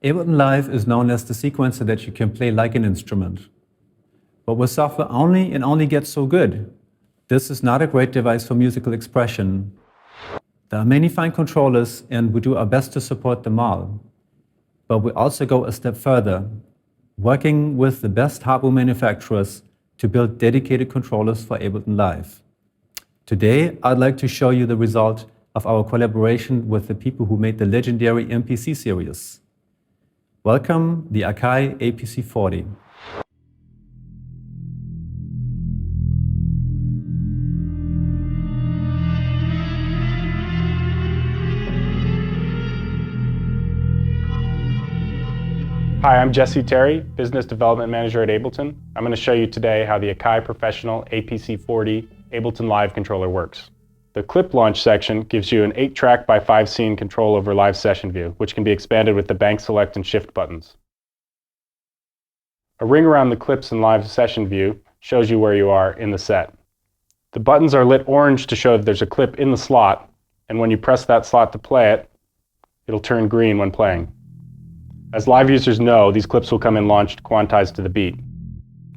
Ableton Live is known as the sequencer that you can play like an instrument. But with software only, it only gets so good. This is not a great device for musical expression. There are many fine controllers, and we do our best to support them all. But we also go a step further, working with the best hardware manufacturers to build dedicated controllers for Ableton Live. Today, I'd like to show you the result of our collaboration with the people who made the legendary APC series. Welcome, the Akai APC 40. Hi, I'm Jesse Terry, Business Development Manager at Ableton. I'm going to show you today how the Akai Professional APC 40 Ableton Live controller works. The clip launch section gives you an 8-track by 5-scene control over live session view, which can be expanded with the bank select and shift buttons. A ring around the clips in live session view shows you where you are in the set. The buttons are lit orange to show that there's a clip in the slot, and when you press that slot to play it, it'll turn green when playing. As live users know, these clips will come in launched quantized to the beat,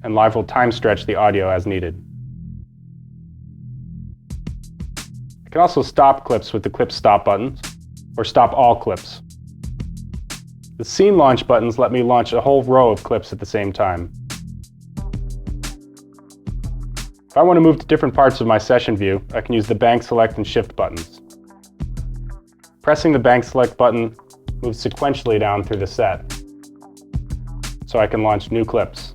and Live will time stretch the audio as needed. I can also stop clips with the clip stop buttons, or stop all clips. The scene launch buttons let me launch a whole row of clips at the same time. If I want to move to different parts of my session view, I can use the bank select and shift buttons. Pressing the bank select button moves sequentially down through the set, so I can launch new clips.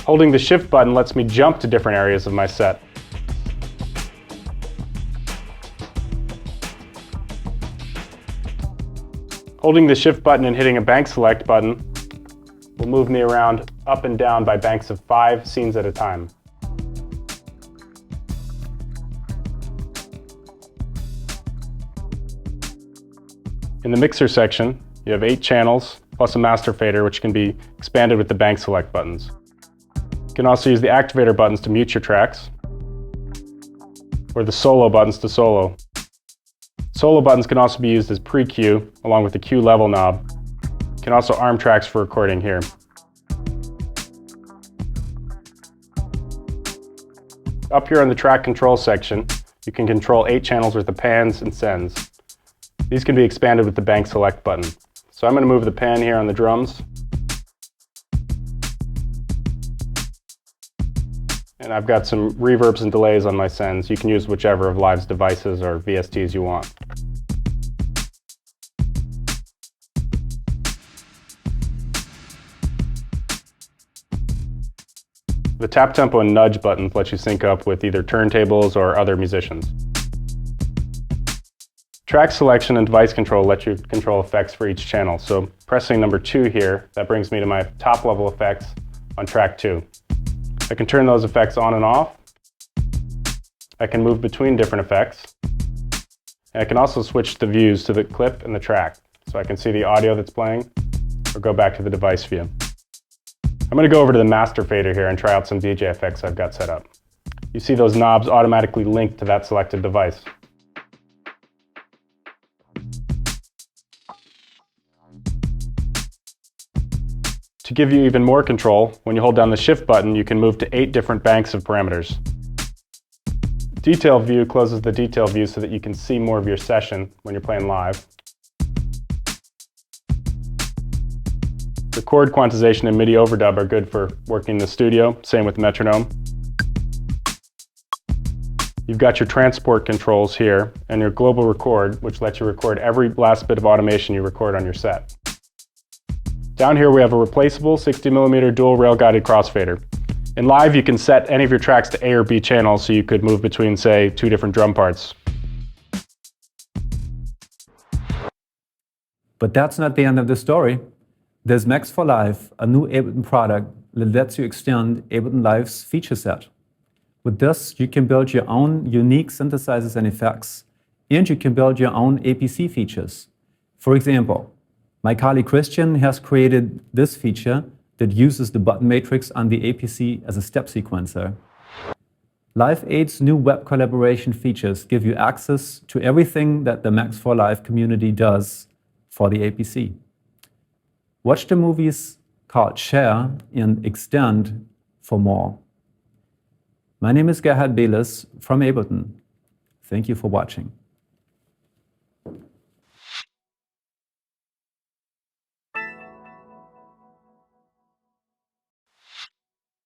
Holding the shift button lets me jump to different areas of my set. Holding the shift button and hitting a bank select button will move me around up and down by banks of 5 scenes at a time. In the mixer section, you have 8 channels plus a master fader, which can be expanded with the bank select buttons. You can also use the activator buttons to mute your tracks, or the solo buttons to solo. Solo buttons can also be used as pre-cue, along with the cue level knob. You can also arm tracks for recording here. Up here in the track control section, you can control 8 channels worth of pans and sends. These can be expanded with the bank select button. So I'm going to move the pan here on the drums. And I've got some reverbs and delays on my sends. You can use whichever of Live's devices or VSTs you want. The tap tempo and nudge buttons let you sync up with either turntables or other musicians. Track selection and device control let you control effects for each channel. So pressing number 2 here, that brings me to my top level effects on track 2. I can turn those effects on and off. I can move between different effects. And I can also switch the views to the clip and the track. So I can see the audio that's playing or go back to the device view. I'm going to go over to the master fader here and try out some DJ effects I've got set up. You see those knobs automatically linked to that selected device. To give you even more control, when you hold down the shift button, you can move to 8 different banks of parameters. Detail view closes the detail view so that you can see more of your session when you're playing live. The chord quantization and MIDI overdub are good for working in the studio, same with metronome. You've got your transport controls here and your global record, which lets you record every last bit of automation you record on your set. Down here we have a replaceable 60mm dual rail guided crossfader. In Live you can set any of your tracks to A or B channels, so you could move between, say, 2 different drum parts. But that's not the end of the story. There's Max for Live, a new Ableton product that lets you extend Ableton Live's feature set. With this, you can build your own unique synthesizers and effects, and you can build your own APC features. For example, my colleague Christian has created this feature that uses the button matrix on the APC as a step sequencer. Live 8's new web collaboration features give you access to everything that the Max for Live community does for the APC. Watch the movies called Share and Extend for more. My name is Gerhard Beles from Ableton. Thank you for watching.